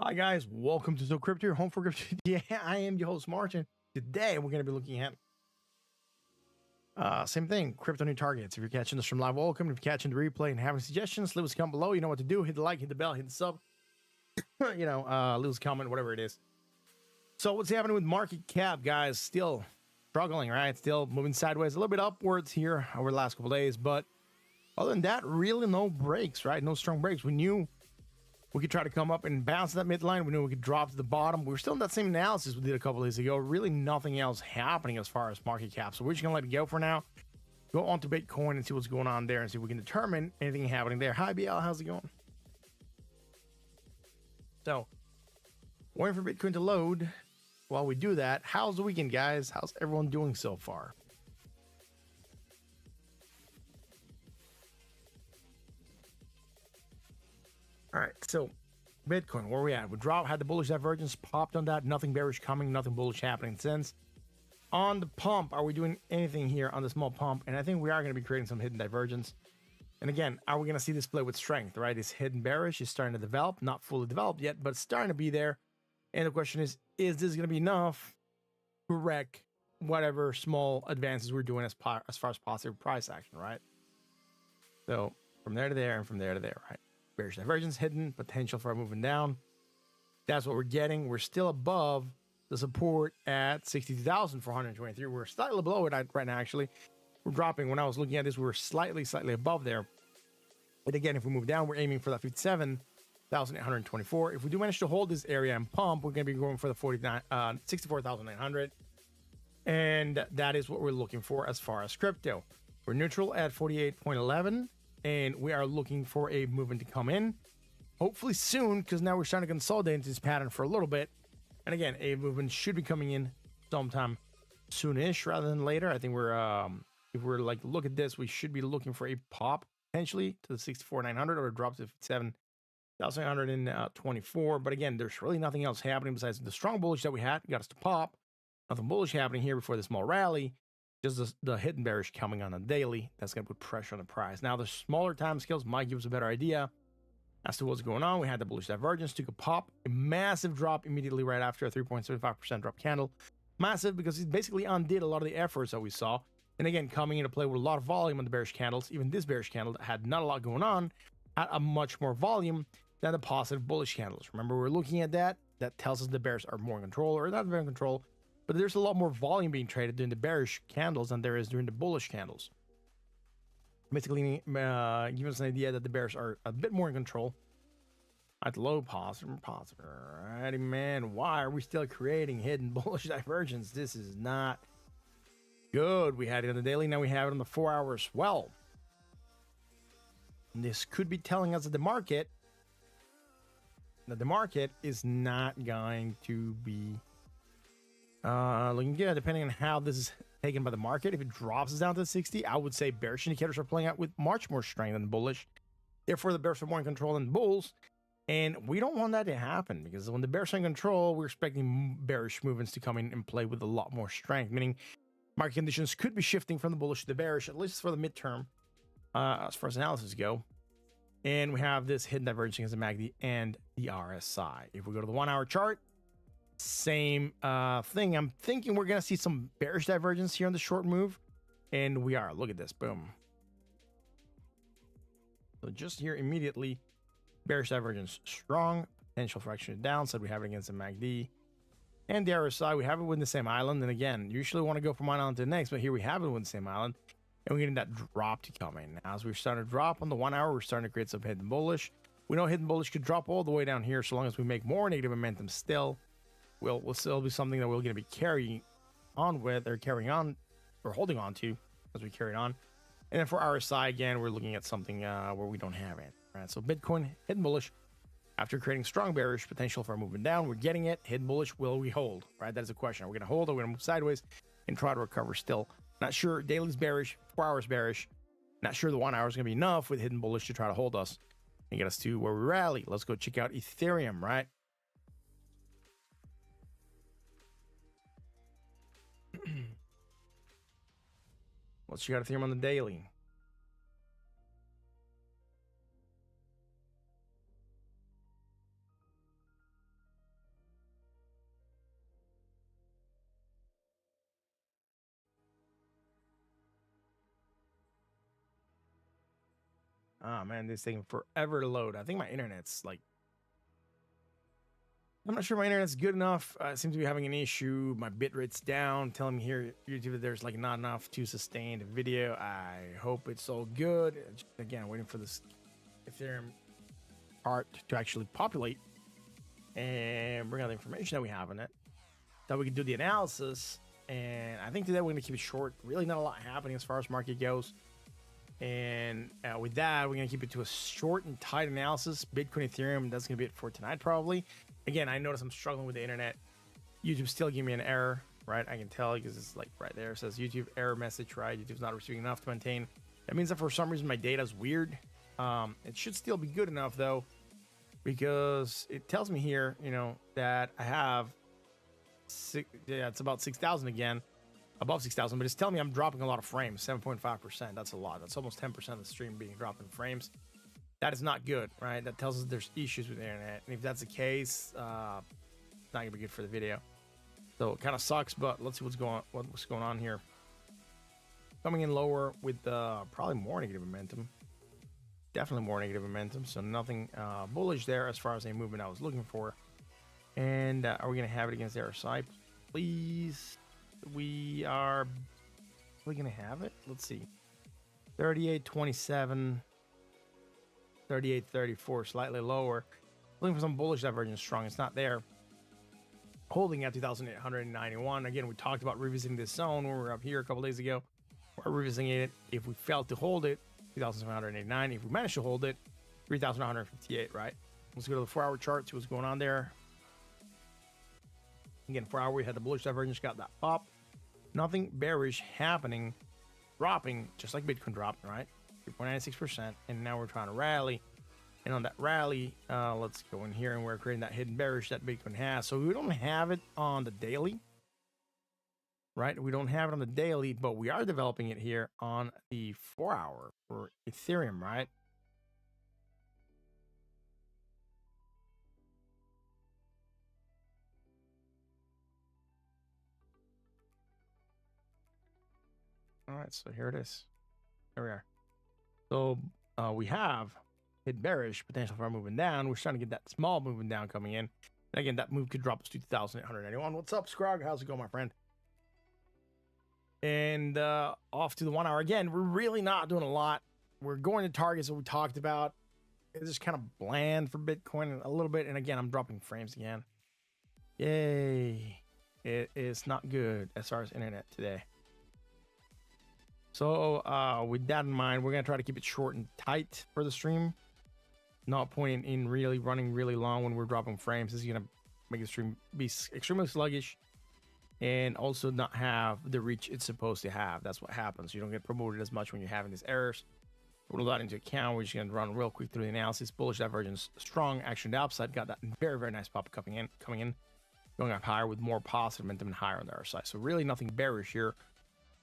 Hi guys, welcome to TSO Crypto, your home for crypto. Yeah, I am your host Martin. Today we're going to be looking at same thing, crypto new targets. If you're catching this from live, welcome. If you're catching the replay and having suggestions, leave us a comment below. You know what to do. Hit the like, hit the bell, hit the sub. Leave us a comment, whatever it is. So what's happening with market cap, guys? Still struggling, right? Still moving sideways, a little bit upwards here over the last couple of days, but other than that, really no breaks, right? No strong breaks. We knew we could try to come up and bounce that midline. We knew we could drop to the bottom. We're still in that same analysis we did a couple of days ago. Really nothing else happening as far as market cap. So we're just going to let it go for now. Go on to Bitcoin and see what's going on there and see if we can determine anything happening there. Hi, BL. How's it going? So, waiting for Bitcoin to load. While we do that, how's the weekend, guys? How's everyone doing so far? All right, so Bitcoin, where we at? We dropped, had the bullish divergence, popped on that. Nothing bearish coming, nothing bullish happening since. On the pump, are we doing anything here on the small pump? And I think we are going to be creating some hidden divergence. And again, are we going to see this play with strength, right? This hidden bearish is starting to develop, not fully developed yet, but starting to be there. And the question is this going to be enough to wreck whatever small advances we're doing as far as positive price action, right? So from there to there and from there to there, right? Bearish divergence, hidden potential for moving down. That's what we're getting. We're still above the support at 62,423. We're slightly below it right now, actually. We're dropping. When I was looking at this, we were slightly above there. But again, if we move down, we're aiming for that 57,824. If we do manage to hold this area and pump, we're going to be going for the 64,900. And that is what we're looking for as far as crypto. We're neutral at 48.11. And we are looking for a movement to come in, hopefully soon, because now we're starting to consolidate into this pattern for a little bit. And again, a movement should be coming in sometime soonish rather than later. I think we're, if we're like, look at this, we should be looking for a pop potentially to the 64,900 or a drop to 57,824. But again, there's really nothing else happening besides the strong bullish that we had. Got us to pop. Nothing bullish happening here before the small rally. Just the hidden bearish coming on a daily. That's going to put pressure on the price. Now, the smaller time scales might give us a better idea as to what's going on. We had the bullish divergence, took a pop, a massive drop immediately right after a 3.75% drop candle. Massive because it basically undid a lot of the efforts that we saw. And again, coming into play with a lot of volume on the bearish candles. Even this bearish candle that had not a lot going on, had a much more volume than the positive bullish candles. Remember, we're looking at that. That tells us the bears are more in control or not very in control. But there's a lot more volume being traded during the bearish candles than there is during the bullish candles. Basically, giving us an idea that the bears are a bit more in control. At low, positive. Alrighty, man. Why are we still creating hidden bullish divergence? This is not good. We had it on the daily. Now we have it on the 4 hours. Well, this could be telling us that the market is not going to be looking good, depending on how this is taken by the market. If it drops us down to 60, I would say bearish indicators are playing out with much more strength than bullish. Therefore, the bears are more in control than bulls. And we don't want that to happen because when the bears are in control, we're expecting bearish movements to come in and play with a lot more strength, meaning market conditions could be shifting from the bullish to the bearish, at least for the midterm, as far as analysis go. And we have this hidden divergence against the MACD and the RSI. If we go to the 1 hour chart, same thing. I'm thinking we're gonna see some bearish divergence here on the short move, and we are. Look at this. Boom. So just here immediately, bearish divergence strong, potential for action downside. We have it against the MACD and the RSI. We have it within the same island. And again, usually want to go from one island to the next, but here we have it within the same island, and we're getting that drop to come in. Now, as we're starting to drop on the 1 hour, we're starting to create some hidden bullish. We know hidden bullish could drop all the way down here, so long as we make more negative momentum still. Will still be something that we're going to be carrying on with, or holding on to as we carry on. And then for RSI, again, we're looking at something where we don't have it. Right, so Bitcoin hidden bullish after creating strong bearish potential for moving down. We're getting it. Hidden bullish. Will we hold? Right, that is a question. Are we going to hold? Or are we going to move sideways and try to recover still? Not sure. Daily's bearish. 4 hours bearish. Not sure the 1 hour is going to be enough with hidden bullish to try to hold us and get us to where we rally. Let's go check out Ethereum. Right. Let's check out Ethereum on the daily. Oh man, this thing forever to load. I think my internet's like, I'm not sure my internet's good enough. I seem to be having an issue. My bit rate's down, telling me here YouTube that there's like not enough to sustain the video. I hope it's all good. Again, waiting for this Ethereum part to actually populate and bring out the information that we have in it, that we can do the analysis. And I think today we're going to keep it short. Really not a lot happening as far as market goes. And with that, we're going to keep it to a short and tight analysis. Bitcoin, Ethereum, that's going to be it for tonight probably. Again, I notice I'm struggling with the internet. YouTube still giving me an error, right? I can tell because it's like right there. It says YouTube error message, right? YouTube's not receiving enough to maintain. That means that for some reason my data is weird. It should still be good enough though, because it tells me here, you know, that I have it's about 6,000 again, above 6,000, but it's telling me I'm dropping a lot of frames, 7.5%. That's a lot. That's almost 10% of the stream being dropped in frames. That is not good, right? That tells us there's issues with the internet. And if that's the case, it's not gonna be good for the video. So it kind of sucks, but let's see what's going on here. Coming in lower with probably more negative momentum. Definitely more negative momentum. So nothing bullish there as far as a movement I was looking for. And are we gonna have it against the RSI? Please. We are gonna have it. Let's see. 38.27. 38.34, slightly lower. Looking for some bullish divergence strong. It's not there. Holding at 2,891. Again, we talked about revisiting this zone when we were up here a couple days ago. We're revisiting it. If we failed to hold it, 2,789. If we managed to hold it, 3,158, right? Let's go to the 4-hour chart, see what's going on there. Again, 4-hour, we had the bullish divergence, got that pop. Nothing bearish happening, dropping, just like Bitcoin dropped, right? 3.96%, and now we're trying to rally. And on that rally, let's go in here and we're creating that hidden bearish that Bitcoin has. So we don't have it on the daily, right? We don't have it on the daily, but we are developing it here on the 4-hour for Ethereum, right? All right, so here it is. There we are. So we have hit bearish potential for our moving down. We're starting to get that small moving down coming in. And again, that move could drop us to 2,891. What's up, Scrog? How's it going, my friend? And off to the 1 hour. Again, we're really not doing a lot. We're going to targets that we talked about. It's just kind of bland for Bitcoin a little bit. And again, I'm dropping frames again. Yay. It is not good as far as internet today. So with that in mind, we're going to try to keep it short and tight for the stream. Not pointing in really running really long when we're dropping frames. This is going to make the stream be extremely sluggish and also not have the reach it's supposed to have. That's what happens. You don't get promoted as much when you're having these errors. Roll that into account. We're just going to run real quick through the analysis. Bullish divergence, strong action to the upside. Got that very, very nice pop coming in, going up higher with more positive momentum and higher on the other side. So really nothing bearish here.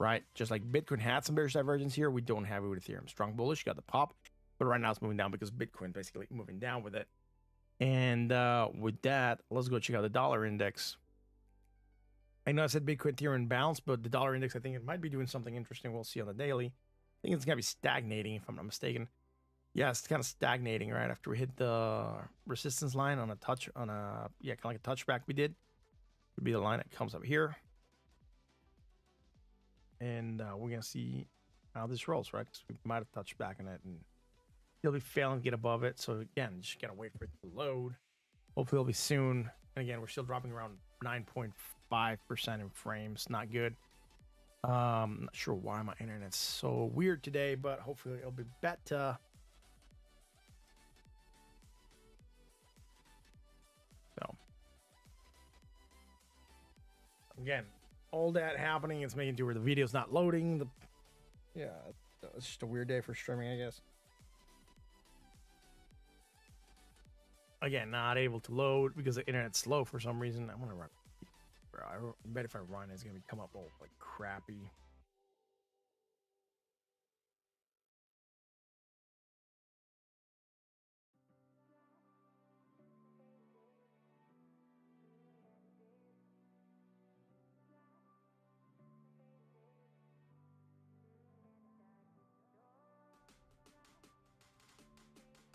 Right, just like Bitcoin had some bearish divergence here, we don't have it with Ethereum. Strong bullish, got the pop, but right now it's moving down because Bitcoin basically moving down with it. And with that, let's go check out the dollar index. I know I said Bitcoin, Ethereum bounce, but the dollar index, I think it might be doing something interesting. We'll see on the daily. I think it's gonna be stagnating if I'm not mistaken. Yeah, it's kind of stagnating right after we hit the resistance line on a touch on a kind of like a touchback we did. Would be the line that comes up here. And we're going to see how this rolls, right? Because we might have touched back on it and he'll be failing to get above it. So again, just got to wait for it to load. Hopefully it'll be soon. And again, we're still dropping around 9.5% in frames. Not good. Not sure why my internet's so weird today, but hopefully it'll be better. So again, all that happening, it's making it to where the video's not loading. Yeah, it's just a weird day for streaming, I guess. Again, not able to load because the internet's slow for some reason. I'm gonna run. Bro, I bet if I run, it's gonna come up all like crappy.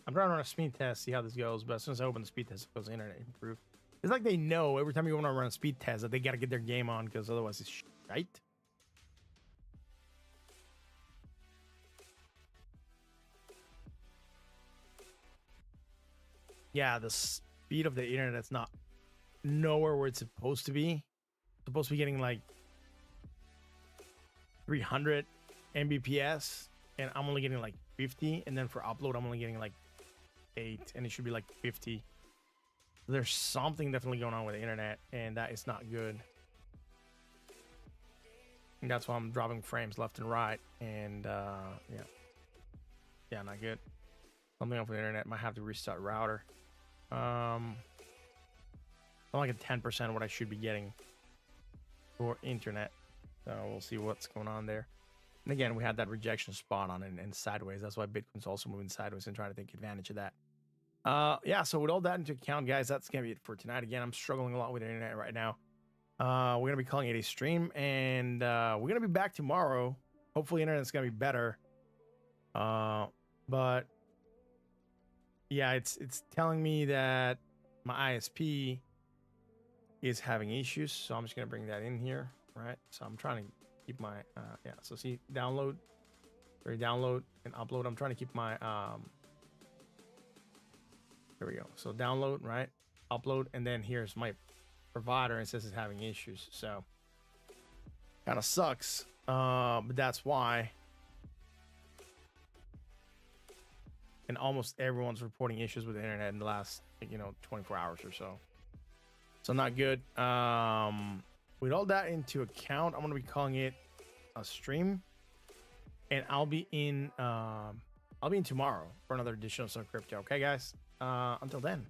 I'm trying to run a speed test, see how this goes. But as soon as I open the speed test, it goes internet improve. It's like they know every time you want to run a speed test that they got to get their game on because otherwise it's shite. Yeah, the speed of the internet is not nowhere where it's supposed to be. It's supposed to be getting like 300 Mbps, and I'm only getting like 50. And then for upload, I'm only getting like 8, and it should be like 50. There's something definitely going on with the internet, and that is not good. And that's why I'm dropping frames left and right. And yeah, not good. Something up with the internet. Might have to restart router. I'm like at 10% of what I should be getting for internet. So we'll see what's going on there. And again, we had that rejection spot on it and sideways. That's why Bitcoin's also moving sideways and trying to take advantage of that. Yeah, so with all that into account, guys, that's gonna be it for tonight. Again, I'm struggling a lot with the internet right now. We're gonna be calling it a stream, and we're gonna be back tomorrow. Hopefully internet's gonna be better. But yeah, it's telling me that my ISP is having issues, so I'm just gonna bring that in here, right? So I'm trying to keep my yeah, so see, download and upload. I'm trying to keep my there we go. So download, right? Upload, and then here's my provider, and it says it's having issues. So kind of sucks, but that's why. And almost everyone's reporting issues with the internet in the last, 24 hours or so. So not good. With all that into account, I'm gonna be calling it a stream, and I'll be in tomorrow for another edition of TSO Crypto. Okay, guys. Until then.